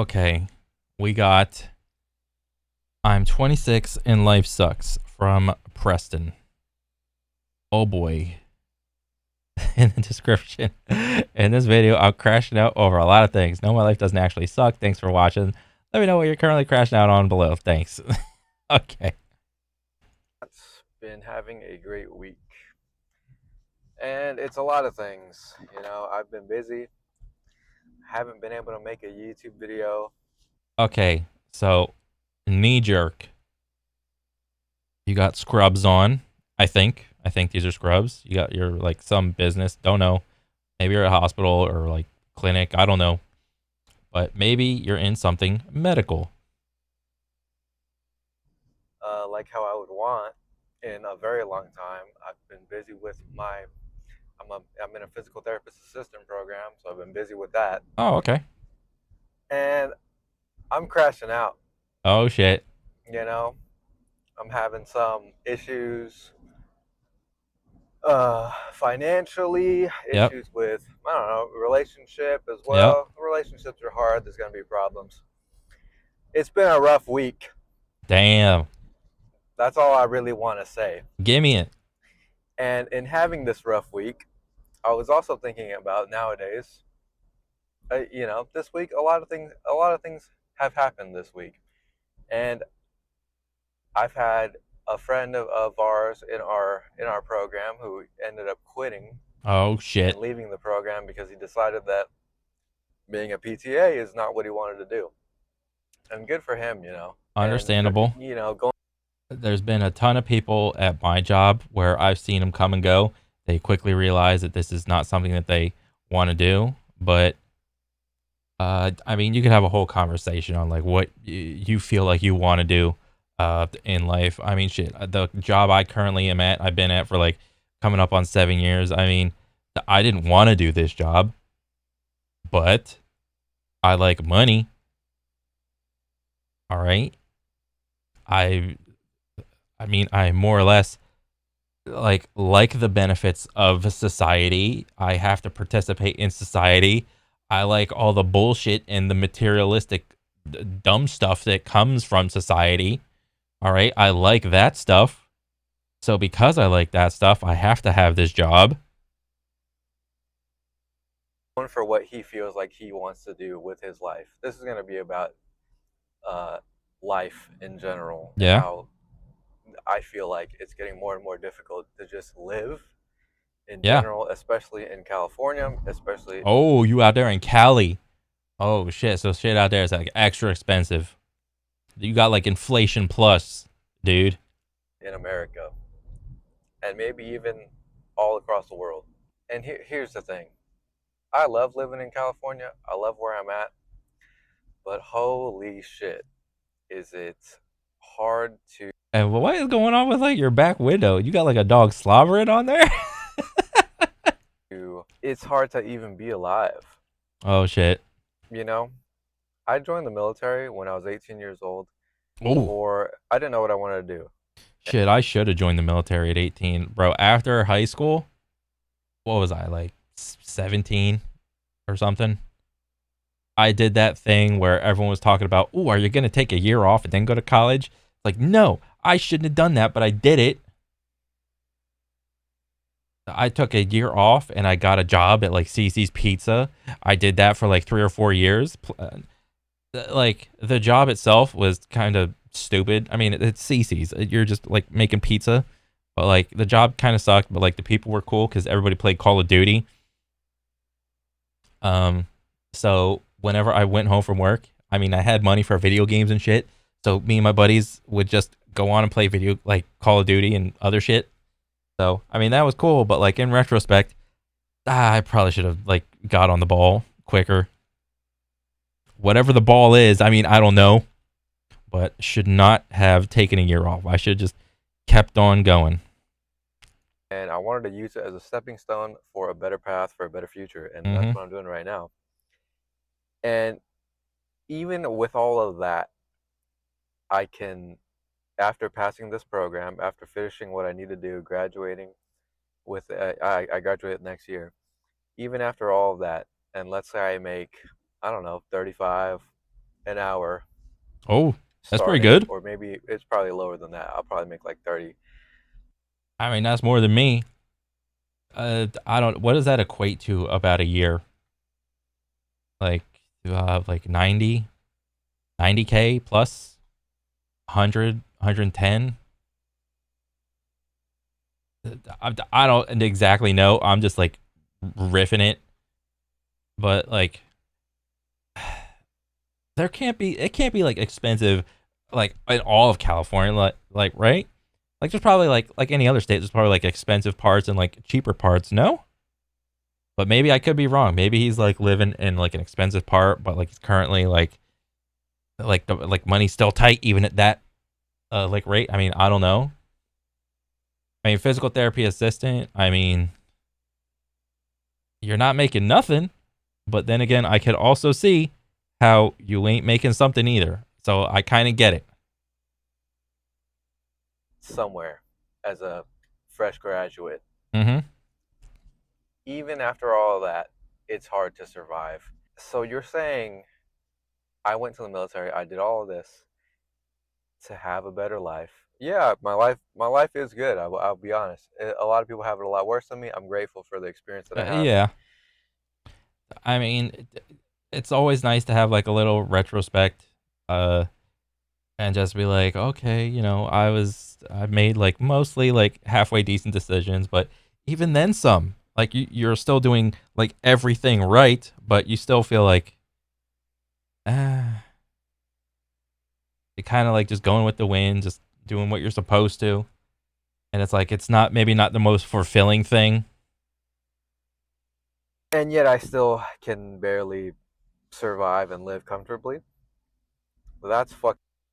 Okay, we got I'm 26 and life sucks from Preston. Oh boy. In the description. In this video, I'm crashing out over a lot of things. No, my life doesn't actually suck. Thanks for watching. Let me know what you're currently crashing out on below. Thanks. Okay. Been having a great week. And it's a lot of things. I've been busy, haven't been able to make a YouTube video. Okay. So, knee jerk. You got scrubs on, I think. I think these are scrubs. You got your like some business. Don't know. Maybe you're at a hospital or like clinic. I don't know. But maybe you're in something medical. Like how I would want in a very long time. I've been busy with I'm in a physical therapist assistant program, so I've been busy with that. Oh, okay. And I'm crashing out, Oh shit. you know. I'm having some issues financially, Yep. issues with, I don't know, relationship as Yep. well. Relationships are hard, there's going to be problems. It's been a rough week. Damn. That's all I really want to say. Give me it. And in having this rough week, I was also thinking about nowadays. This week a lot of things have happened this week, and I've had a friend of ours in our program who ended up quitting Oh shit. and leaving the program because he decided that being a PTA is not what he wanted to do. And good for him. And Understandable. going. There's been a ton of people at my job where I've seen them come and go. They quickly realize that this is not something that they want to do. But I mean, you could have a whole conversation on like what you feel like you want to do in life. I mean, shit. The job I currently am at, I've been at for like coming up on 7 years. I mean, I didn't want to do this job, but I like money. All right. I I mean, I more or less like the benefits of society. I have to participate in society. I like all the bullshit and the materialistic dumb stuff that comes from society. All right? I like that stuff. So because I like that stuff, I have to have this job. For what he feels like he wants to do with his life. This is going to be about uh, life in general and Yeah. how I feel like it's getting more and more difficult to just live in Yeah. general, especially in California, especially Oh, you out there in Cali. Oh shit. So shit out there is like extra expensive. You got like inflation plus, dude. in America, and maybe even all across the world. And here's the thing, I love living in California, I love where I'm at, but holy shit, is it hard And what is going on with like your back window? You got like a dog slobbering on there? it's hard to even be alive. Oh shit. You know, I joined the military when I was 18 years old. Oh For I didn't know what I wanted to do. shit. I should have joined the military at 18, bro. After high school, what was I like 17 or something? I did that thing where everyone was talking about, oh, are you gonna take a year off and then go to college? Like, no, I shouldn't have done that, but I did it. I took a year off and I got a job at like CC's Pizza. I did that for like 3 or 4 years. Like the job itself was kind of stupid. I mean, it's CC's. You're just like making pizza, but like the job kind of sucked. But like the people were cool because everybody played Call of Duty. Um, so whenever I went home from work, I mean, I had money for video games and shit. So me and my buddies would just go on and play video like Call of Duty and other shit. So I mean, that was cool. But like in retrospect, I probably should have like got on the ball quicker. Whatever the ball is, I mean, I don't know, but should not have taken a year off. I should have just kept on going. And I wanted to use it as a stepping stone for a better path, for a better future. And that's Mm-hmm. what I'm doing right now. And even with all of that, I can, after passing this program, after finishing what I need to do, graduating with, I graduate next year. Even after all of that, and let's say I make, I don't know, 35. an hour Oh, that's pretty starting, good. or maybe it's probably lower than that. I'll probably make like 30. I mean, that's more than me. I don't. What does that equate to about a year? Like, like 90K plus 100, 110. I don't exactly know. I'm just like riffing it, but like there can't be. It can't be like expensive, like in all of California. Like right? Like there's probably like any other state. There's probably like expensive parts and like cheaper parts. No, but maybe I could be wrong. Maybe he's like living in like an expensive part, but like he's currently like the like money's still tight even at that like rate. I mean, I don't know. I mean, physical therapy assistant. I mean, you're not making nothing. But then again, I could also see how you ain't making something either. So I kind of get it. Somewhere as a fresh graduate. Mm-hmm. Even after all of that, it's hard to survive. So you're saying I went to the military, I did all of this to have a better life. Yeah, my life is good. I'll be honest. A lot of people have it a lot worse than me. I'm grateful for the experience that I have. Yeah. I mean, it's always nice to have like a little retrospect, uh, and just be like, okay, I made like mostly like halfway decent decisions, but even then some. Like you're still doing like everything right, but you still feel like, ah, you're kind of like just going with the wind, just doing what you're supposed to. And it's like it's not maybe not the most fulfilling thing. And yet I still can barely survive and live comfortably. That's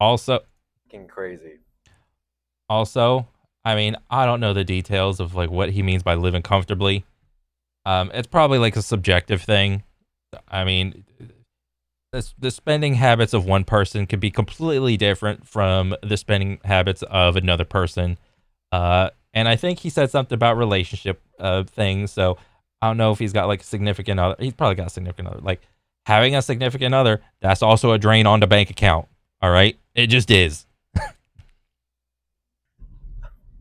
Also, fucking crazy. also, I mean, I don't know the details of like what he means by living comfortably. It's probably like a subjective thing. I mean, the spending habits of one person could be completely different from the spending habits of another person. And I think he said something about relationship things. So I don't know if he's got like a significant other. He's probably got a significant other. Like having a significant other, that's also a drain on the bank account. All right, it just is.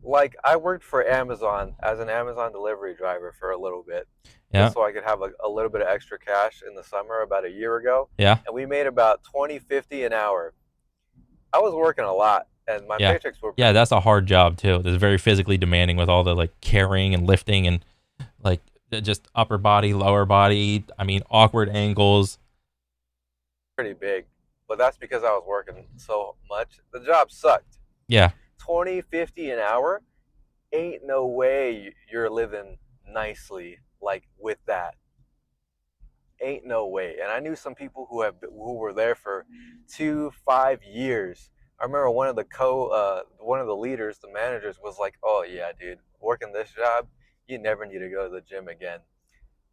Like I worked for Amazon as an Amazon delivery driver for a little bit, Yeah, just so I could have a little bit of extra cash in the summer about a year ago, yeah, and we made about 20-50 an hour. I was working a lot, and my yeah, paychecks were yeah. That's a hard job too. It's very physically demanding with all the like carrying and lifting and like just upper body, lower body. I mean, awkward angles. pretty big, but that's because I was working so much. The job sucked. Yeah, 20-50 an hour ain't no way you're living nicely like with that. Ain't no way. And I knew some people who were there for 2-5 years. I remember one of the leaders, the managers, was like, "Oh yeah, dude, working this job, you never need to go to the gym again."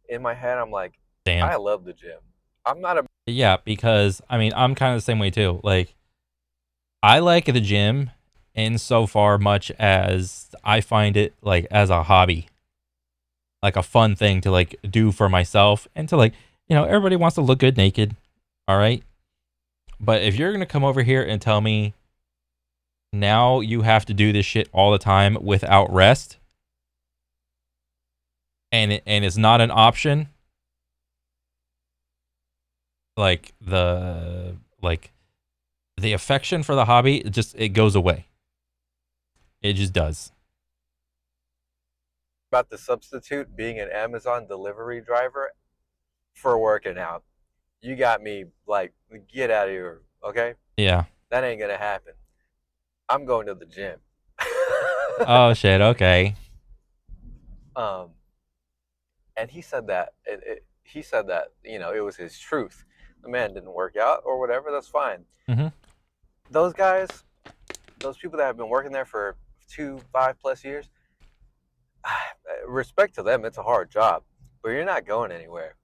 In my head, I'm like, damn. I love the gym. I'm not a Yeah, because I mean, I'm kind of the same way too. Like, I like the gym in so far much as I find it like as a hobby, like a fun thing to like do for myself and to like, everybody wants to look good naked. All right. But if you're going to come over here and tell me now you have to do this shit all the time without rest and it's not an option, like the affection for the hobby, it goes away. It just does. about to substitute being an Amazon delivery driver for working out. You got me like, get out of here, okay? Yeah. That ain't gonna happen. I'm going to the gym. Oh shit. Okay. um, and he said that he said that it was his truth. The man didn't work out or whatever. That's fine. Mm-hmm. Those guys, those people that have been working there for 5+ years, respect to them. It's a hard job, but you're not going anywhere,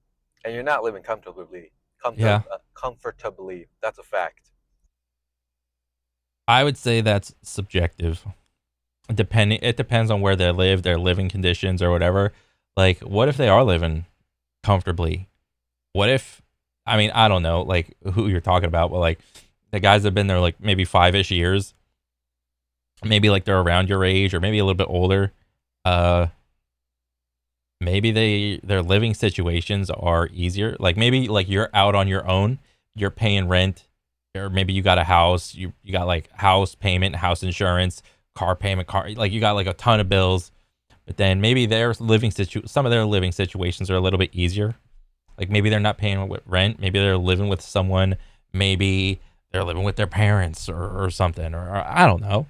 and you're not living comfortably. Yeah. Comfortably. That's a fact. I would say that's subjective. It depends on where they live, their living conditions or whatever. Like, what if they are living comfortably? What if I mean, I don't know like who you're talking about, but like the guys that have been there like maybe 5-ish years, maybe like they're around your age or maybe a little bit older. Uh, maybe their living situations are easier. Like maybe like you're out on your own, you're paying rent, or maybe you got a house, you got like house payment, house insurance, car payment, car like you got like a ton of bills. But then maybe some of their living situations are a little bit easier. Like maybe they're not paying with rent, maybe they're living with someone, maybe they're living with their parents or something, or I don't know.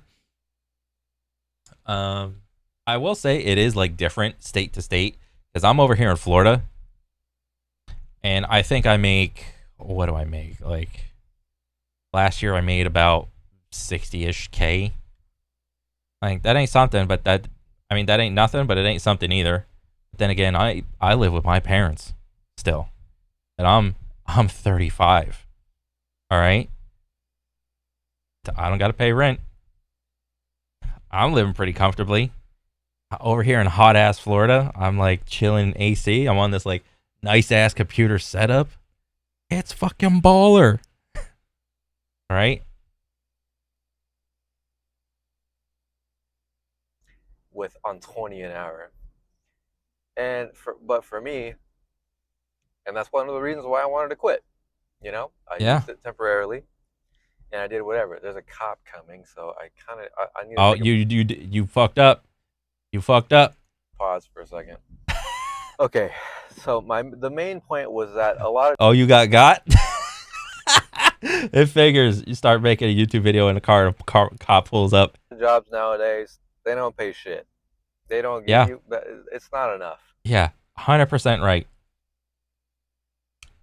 Um, I will say it is like different state to state because I'm over here in Florida, and I think I make what do I make? Like last year, I made about 60-ish k. Like that ain't something, but that I mean that ain't nothing, but it ain't something either. But then again, I live with my parents still, and I'm 35. All right, I don't got to pay rent. I'm living pretty comfortably over here in hot ass Florida. I'm like chilling in AC. I'm on this like nice ass computer setup. It's fucking baller. All right. with on 20 an hour. But for me, and that's one of the reasons why I wanted to quit. You know, I Yeah. used it temporarily, and I did whatever. There's a cop coming, so I need to Oh, take a you fucked up. You fucked up. pause for a second. Okay, so the main point was that a lot Oh, you got. It figures. You start making a YouTube video in a car cop pulls up. of jobs nowadays, they don't pay shit. They don't give Yeah. you. It's not enough. Yeah. 100% right.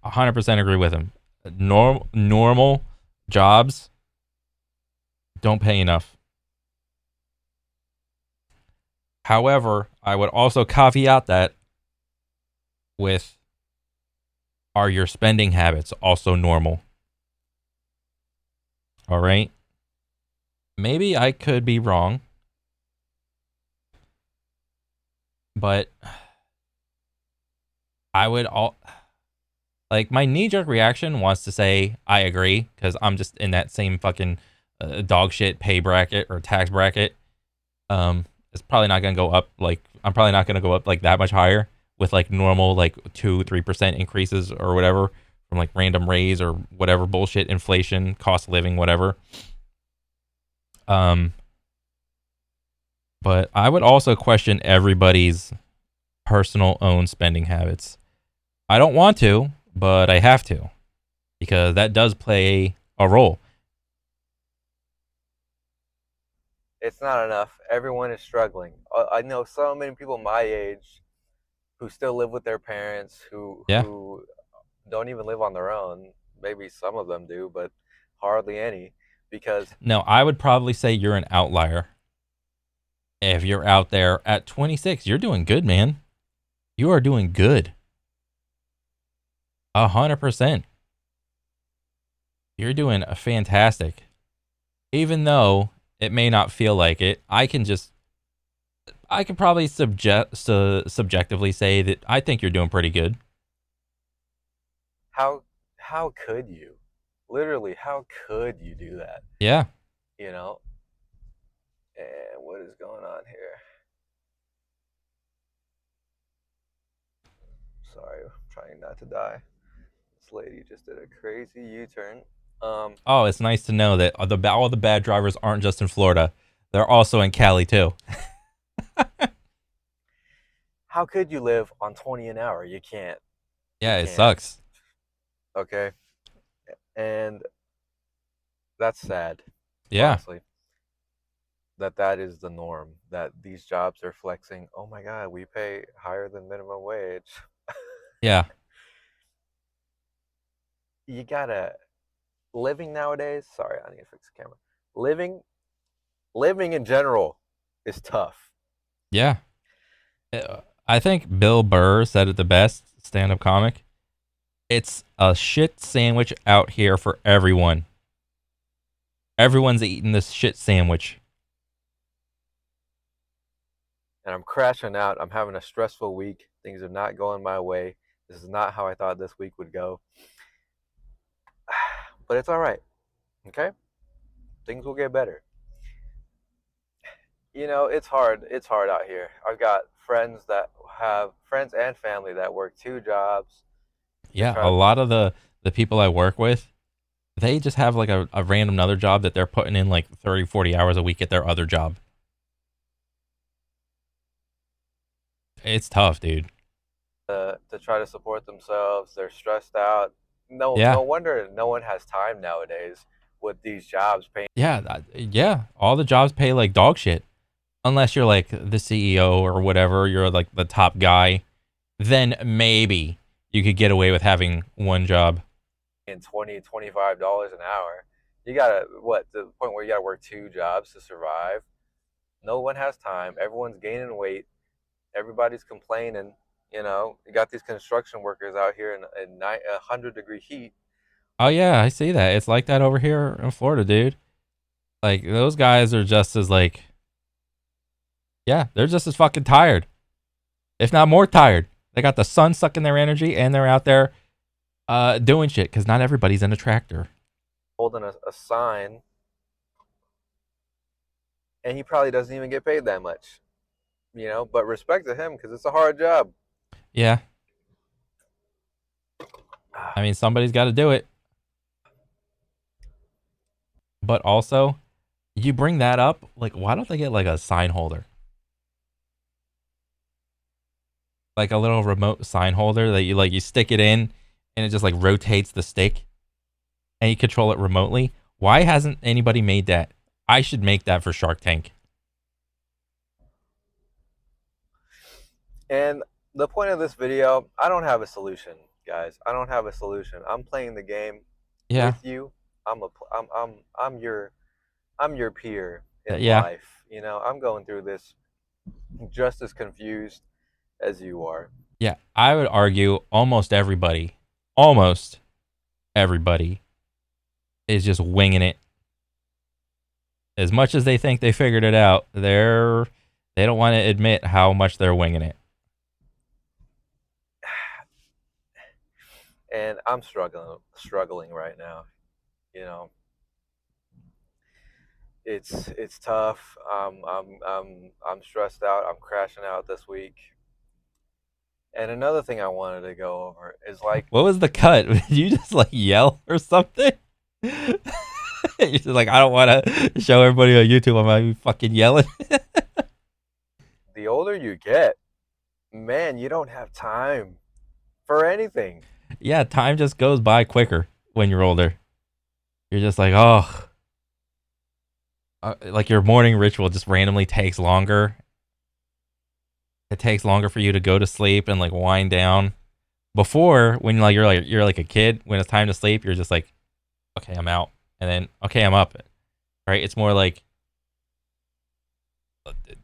100% agree with him. Normal jobs don't pay enough. However, I would also caveat that with, are your spending habits also normal? All right. Maybe I could be wrong, but I would all like my knee jerk reaction wants to say I agree because I'm just in that same fucking dog shit pay bracket or tax bracket. It's probably not gonna go up. Like I'm probably not gonna go up like that much higher with like normal like 2-3% increases or whatever from like random raise or whatever bullshit inflation, cost of living, whatever. Um, but I would also question everybody's personal own spending habits. I don't want to, but I have to because that does play a role. It's not enough. Everyone is struggling. I know so many people my age who still live with their parents, Yeah. who don't even live on their own. Maybe some of them do, but hardly any, because No, I would probably say you're an outlier. If you're out there at 26, you're doing good, man. You are doing good. 100%. You're doing fantastic. Even though it may not feel like it, I can probably subjectively say that I think you're doing pretty good. how how could you? Literally, how could you do that? Yeah. You know? And what is going on here? Sorry, I'm trying not to die. This lady just did a crazy U-turn. Um, Oh, it's nice to know that all the bad drivers aren't just in Florida. They're also in Cali too. how could you live on 20 an hour? You can't. You Yeah, it can't. sucks. Okay? And that's sad, Yeah. honestly. That is the norm. That these jobs are flexing. Oh my God, we pay higher than minimum wage. Yeah. You gotta living nowadays. Sorry, I need to fix the camera. Living, living in general is tough. Yeah. I think Bill Burr said it the best, stand-up comic. It's a shit sandwich out here for everyone. Everyone's eating this shit sandwich. And I'm crashing out. I'm having a stressful week. Things are not going my way. This is not how I thought this week would go. but it's all right. Okay, things will get better. It's hard. It's hard out here. I've got friends and family that work two jobs to Yeah, try a to. lot of the people I work with, they just have like a random another job that they're putting in like 30, 40 hours a week at their other job. It's tough, dude. To try to support themselves. They're stressed out. No Yeah. wonder no one has time nowadays with these jobs paying Yeah, yeah. All the jobs pay like dog shit. Unless you're like the CEO or whatever, you're like the top guy, then maybe you could get away with having one job. in $25 an hour. You gotta what to the point where you gotta work two jobs to survive. No one has time. Everyone's gaining weight. Everybody's complaining. You got these construction workers out here in 100-degree heat. Oh yeah, I see that. It's like that over here in Florida, dude. Like those guys are just as like, yeah, they're just as fucking tired, if not more tired. They got the sun sucking their energy, and they're out there doing shit because not everybody's in a tractor. Holding a sign, and he probably doesn't even get paid that much. But respect to him because it's a hard job. Yeah, I mean somebody's got to do it. But also, you bring that up, like why don't they get like a sign holder? Like a little remote sign holder that you stick it in and it just like rotates the stick and you control it remotely. Why hasn't anybody made that? I should make that for Shark Tank. And the point of this video, I don't have a solution, guys. I don't have a solution. I'm playing the game Yeah. with you. I'm your peer in Yeah. life. I'm going through this just as confused as you are. Yeah. I would argue almost everybody is just winging it. As much as they think they figured it out, they don't want to admit how much they're winging it. And I'm struggling right now. You know, it's tough. I'm stressed out. I'm crashing out this week. And another thing I wanted to go over is like What was the cut? Did you just like yell or something? You're just like, I don't want to show everybody on YouTube. I'm like fucking yelling. the older you get, man, you don't have time for anything. Yeah, time just goes by quicker when you're older. You're just like, oh, like your morning ritual just randomly takes longer. It takes longer for you to go to sleep and like wind down. Before, when you're like a kid, when it's time to sleep, you're just like, okay, I'm out, and then okay, I'm up. Right? It's more like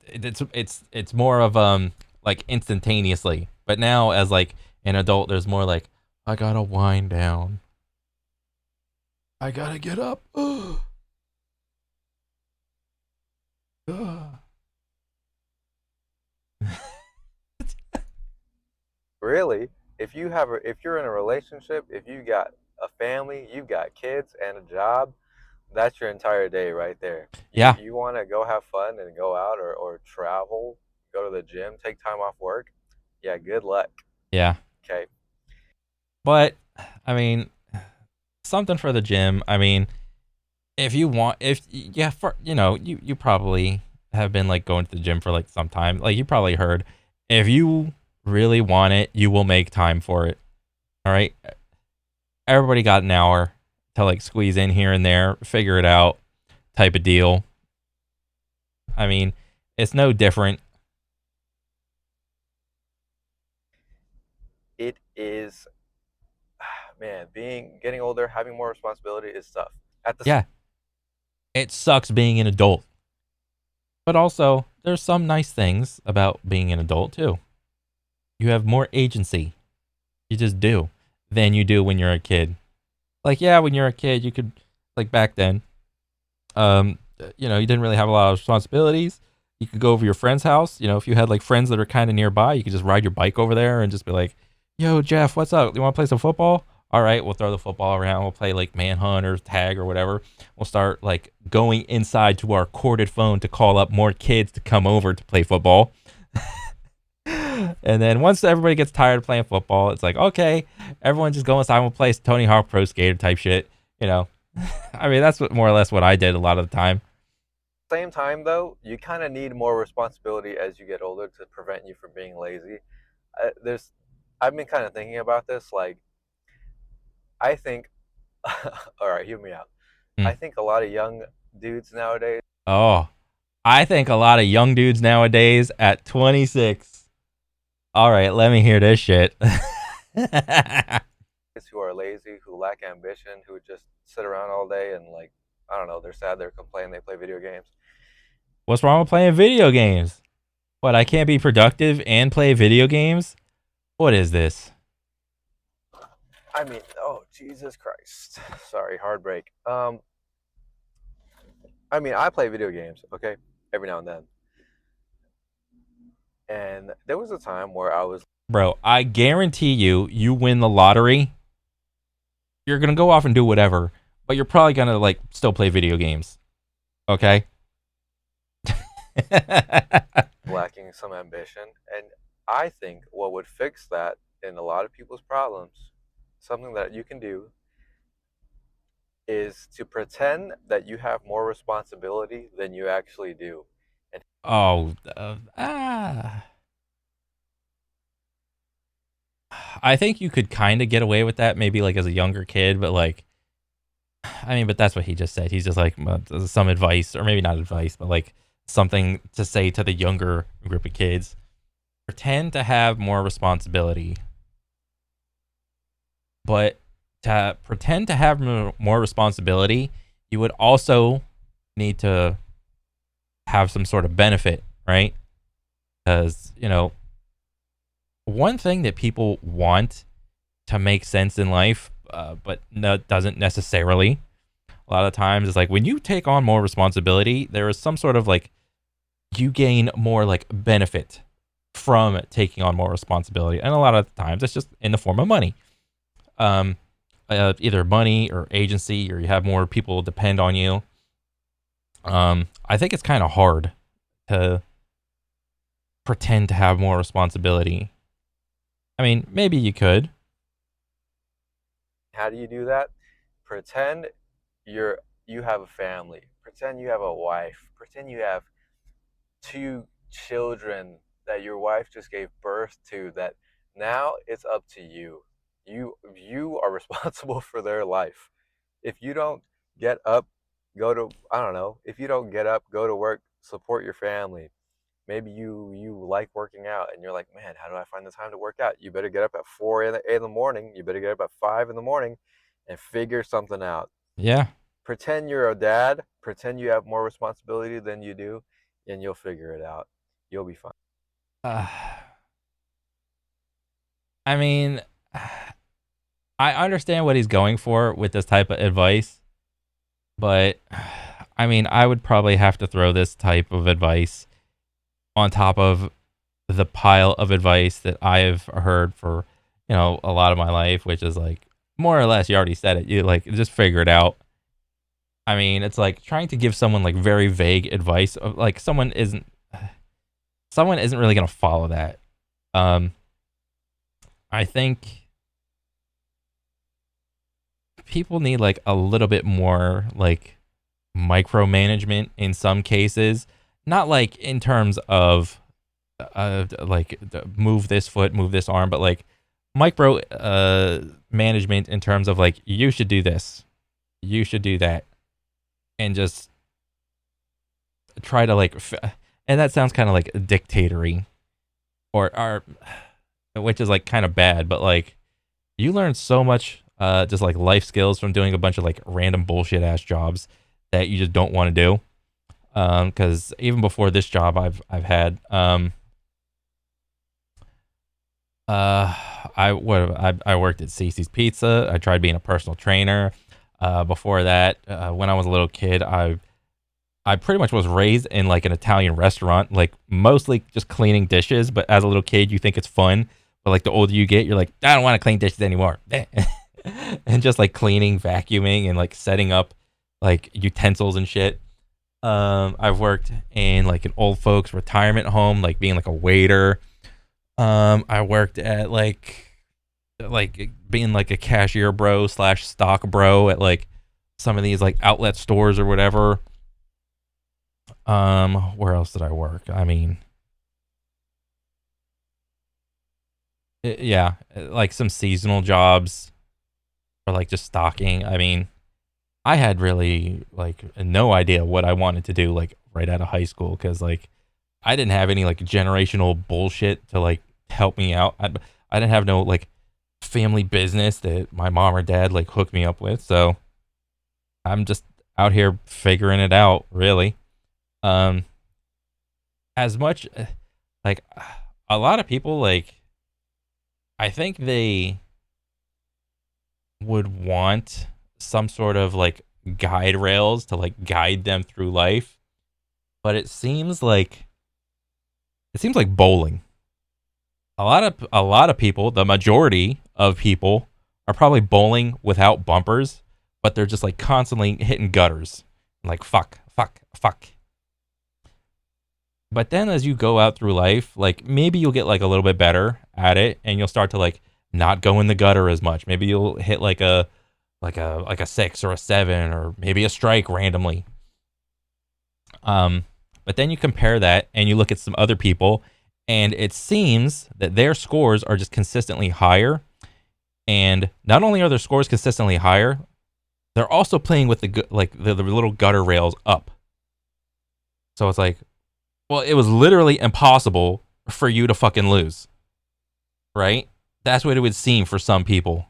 it's more of like instantaneously. But now as like an adult, there's more like I gotta wind down. I gotta get up. Really, if you're in a relationship, if you got a family, you've got kids and a job, that's your entire day right there. You Yeah, you want to go have fun and go out or travel, go to the gym, take time off work. Yeah, good luck. yeah. Okay. But I mean, something for the gym. I mean, if you want, if yeah, for you probably have been like going to the gym for like some time. Like you probably heard, if you really want it, you will make time for it. All right. Everybody got an hour to like squeeze in here and there, figure it out, type of deal. I mean, it's no different. It is, man, getting older, having more responsibility is tough. At the Yeah, it sucks being an adult, but also there's some nice things about being an adult too. You have more agency. You just do than you do when you're a kid. Like, yeah, when you're a kid, you could, like back then, you didn't really have a lot of responsibilities. You could go over your friend's house. If you had like friends that are kind of nearby, you could just ride your bike over there and just be like, "Yo, Jeff, what's up? You want to play some football?" all right, we'll throw the football around. We'll play like manhunt or tag or whatever. We'll start like going inside to our corded phone to call up more kids to come over to play football. And then once everybody gets tired of playing football, it's like, okay, everyone just go inside and we'll play Tony Hawk Pro Skater type shit. You know, I mean, that's what, more or less what I did a lot of the time. Same time though, you kind of need more responsibility as you get older to prevent you from being lazy. There's, I've been kind of thinking about this. Like, I think, all right, hear me out. Mm. I think a lot of young dudes nowadays Oh, I think a lot of young dudes nowadays at 26. All right, let me hear this shit. who are lazy, who lack ambition, who just sit around all day and like, I don't know, they're sad, they're complaining, they play video games. What's wrong with playing video games? What, I can't be productive and play video games? What is this? I mean, oh Jesus Christ! Sorry, hard break. I mean, I play video games, okay, every now and then. And there was a time where I was, Bro, I guarantee you, you win the lottery, you're gonna go off and do whatever, but you're probably gonna like still play video games. Okay? lacking some ambition, and I think what would fix that in a lot of people's problems, something that you can do, is to pretend that you have more responsibility than you actually do. And Oh, I think you could kind of get away with that maybe like as a younger kid, but like, I mean, but that's what he just said. He's just like some advice, or maybe not advice, but like something to say to the younger group of kids. Pretend to have more responsibility, but to pretend to have more responsibility, you would also need to have some sort of benefit, right? Because, you know, one thing that people want to make sense in life, but no, doesn't necessarily, a lot of times is like when you take on more responsibility, there is some sort of like you gain more like benefit from taking on more responsibility. And a lot of times it's just in the form of money. Either money or agency, or you have more people depend on you. I think it's kind of hard to pretend to have more responsibility. I mean, maybe you could. how do you do that? Pretend you have a family. Pretend you have a wife. Pretend you have two children that your wife just gave birth to, that now it's up to you. You are responsible for their life. If you don't get up, go to, I don't know, if you don't get up, go to work, support your family. Maybe you like working out and you're like, man, how do I find the time to work out? You better get up at 4 in the morning. You better get up at 5 in the morning and figure something out. Yeah. Pretend you're a dad, pretend you have more responsibility than you do, and you'll figure it out. You'll be fine. Uh, I mean, I understand what he's going for with this type of advice, but I mean, I would probably have to throw this type of advice on top of the pile of advice that I've heard for, you know, a lot of my life, which is like more or less, you already said it. You like just figure it out. I mean, it's like trying to give someone like very vague advice. Like someone isn't really gonna follow that. Um, I think people need like a little bit more like micromanagement in some cases, not like in terms of like move this foot, move this arm, but like micro management in terms of like you should do this, you should do that, and just try to like and that sounds kind of like dictatory or which is like kind of bad, but like you learn so much just like life skills from doing a bunch of like random bullshit ass jobs that you just don't want to do. Because even before this job I've had, I worked at Cece's Pizza. I tried being a personal trainer. Before that, when I was a little kid, I pretty much was raised in like an Italian restaurant, like mostly just cleaning dishes. But as a little kid, you think it's fun. But like the older you get, you're like, I don't want to clean dishes anymore. and just like cleaning, vacuuming, and like setting up like utensils and shit. I've worked in like an old folks retirement home, like being like a waiter. I worked at like being like a cashier bro slash stock bro at like some of these like outlet stores or whatever. Where else did I work? I mean, yeah, like some seasonal jobs or like just stocking. I mean, I had really like no idea what I wanted to do like right out of high school because like I didn't have any like generational bullshit to like help me out. I didn't have no like family business that my mom or dad like hooked me up with. So I'm just out here figuring it out, really. Um, as much like a lot of people like I think they would want some sort of like guide rails to like guide them through life, but it seems like bowling. A lot of people, the majority of people are probably bowling without bumpers, but they're just like constantly hitting gutters. Like fuck, fuck, fuck. But then as you go out through life, like maybe you'll get like a little bit better at it and you'll start to like not go in the gutter as much. Maybe you'll hit like a 6 or a 7 or maybe a strike randomly. Um but then you compare that and you look at some other people and it seems that their scores are just consistently higher, and not only are their scores consistently higher, they're also playing with the little gutter rails up. So it's like, well, it was literally impossible for you to fucking lose, right? That's what it would seem for some people.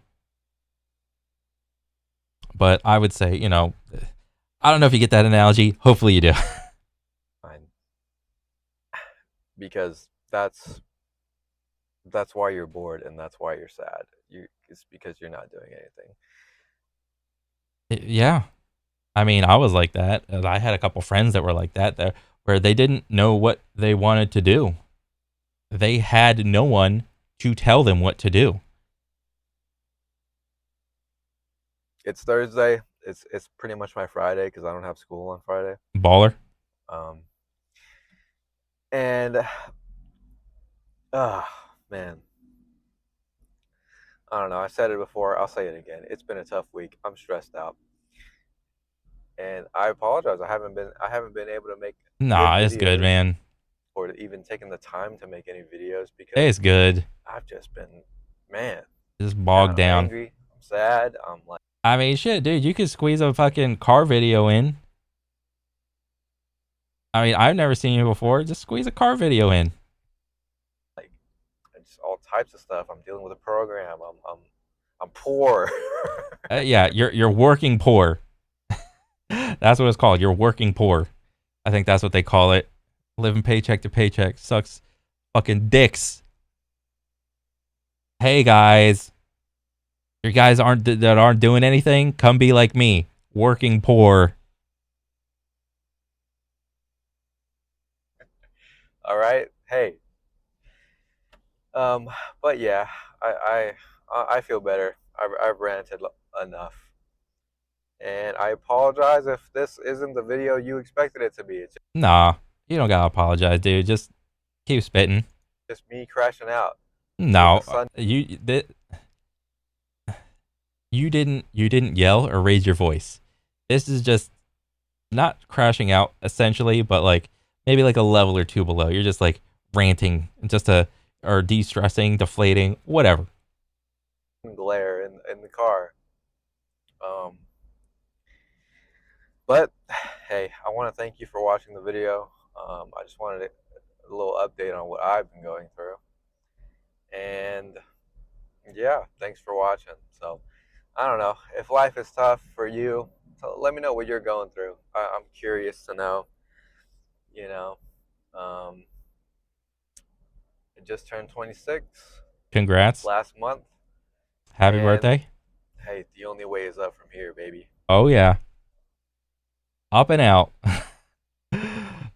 But I would say, I don't know if you get that analogy. Hopefully you do. Fine. Because that's why you're bored and that's why you're sad. It's because you're not doing anything. Yeah. I mean, I was like that. I had a couple friends that were like that, where they didn't know what they wanted to do. They had no one to tell them what to do. It's Thursday. It's pretty much my Friday because I don't have school on Friday. Baller. Um, and man, I don't know. I said it before. I'll say it again. It's been a tough week. I'm stressed out, and I apologize. I haven't been able to make good Nah, it's good, videos man. or even taking the time to make any videos because It's good. I've just been, man, Just man. bogged I'm down. angry. I'm sad. I'm like, I mean, shit, dude, you could squeeze a fucking car video in. I mean, I've never seen you before. Just squeeze a car video in. like just all types of stuff. I'm dealing with a program. I'm poor. Yeah, you're working poor. That's what it's called. You're working poor. I think that's what they call it. Living paycheck to paycheck sucks fucking dicks. Hey guys, you guys aren't doing anything. Come be like me, working poor. All right. Hey. Um. But yeah, I feel better. I've ranted enough, and I apologize if this isn't the video you expected it to be. It's Nah, you don't gotta apologize, dude. Just keep spitting. just me crashing out with the No, sun. you didn't yell or raise your voice. This is just not crashing out essentially, but like maybe like a level or two below. You're just like ranting, just or de-stressing, deflating, whatever. Glare in the car. Um. But hey, I want to thank you for watching the video. I just wanted a little update on what I've been going through, and yeah, thanks for watching. So I don't know if life is tough for you. So let me know what you're going through. I'm curious to know. You know, um, I just turned 26 Congrats. last month, Happy and birthday. hey, the only way is up from here, baby. Oh yeah. Up and out.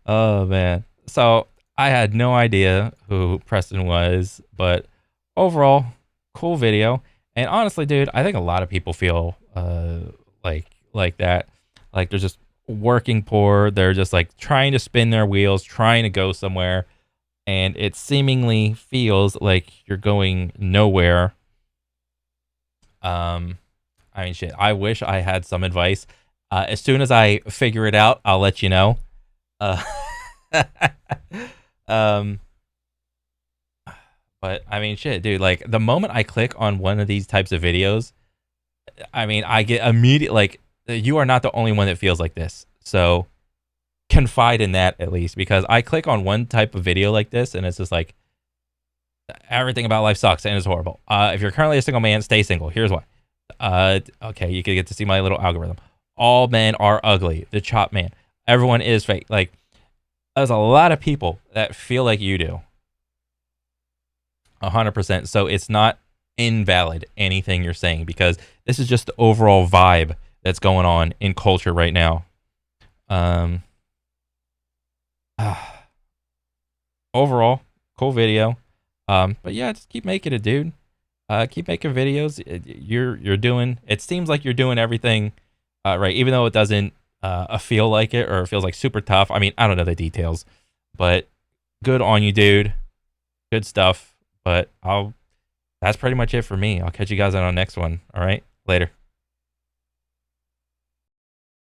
Oh man. So I had no idea who Preston was, but overall, cool video. And honestly, dude, I think a lot of people feel like that. Like they're just working poor. They're just like trying to spin their wheels, trying to go somewhere, and it seemingly feels like you're going nowhere. Um, I mean, shit. I wish I had some advice. As soon as I figure it out, I'll let you know. Uh, um, but I mean, shit, dude. Like the moment I click on one of these types of videos, I mean, I get immediate like you are not the only one that feels like this. So confide in that at least because I click on one type of video like this and it's just like everything about life sucks and is horrible. If you're currently a single man, stay single. Here's why. Okay, you can get to see my little algorithm. All men are ugly. The chop man. Everyone is fake. Like there's a lot of people that feel like you do. 100%. So it's not invalid anything you're saying because this is just the overall vibe that's going on in culture right now. Um, overall, cool video. But yeah, just keep making it, dude. Keep making videos. You're doing. It seems like you're doing everything right, even though it doesn't feel like it or it feels like super tough. I mean, I don't know the details, but good on you, dude. Good stuff. But I'll. That's pretty much it for me. I'll catch you guys on the next one. All right, later.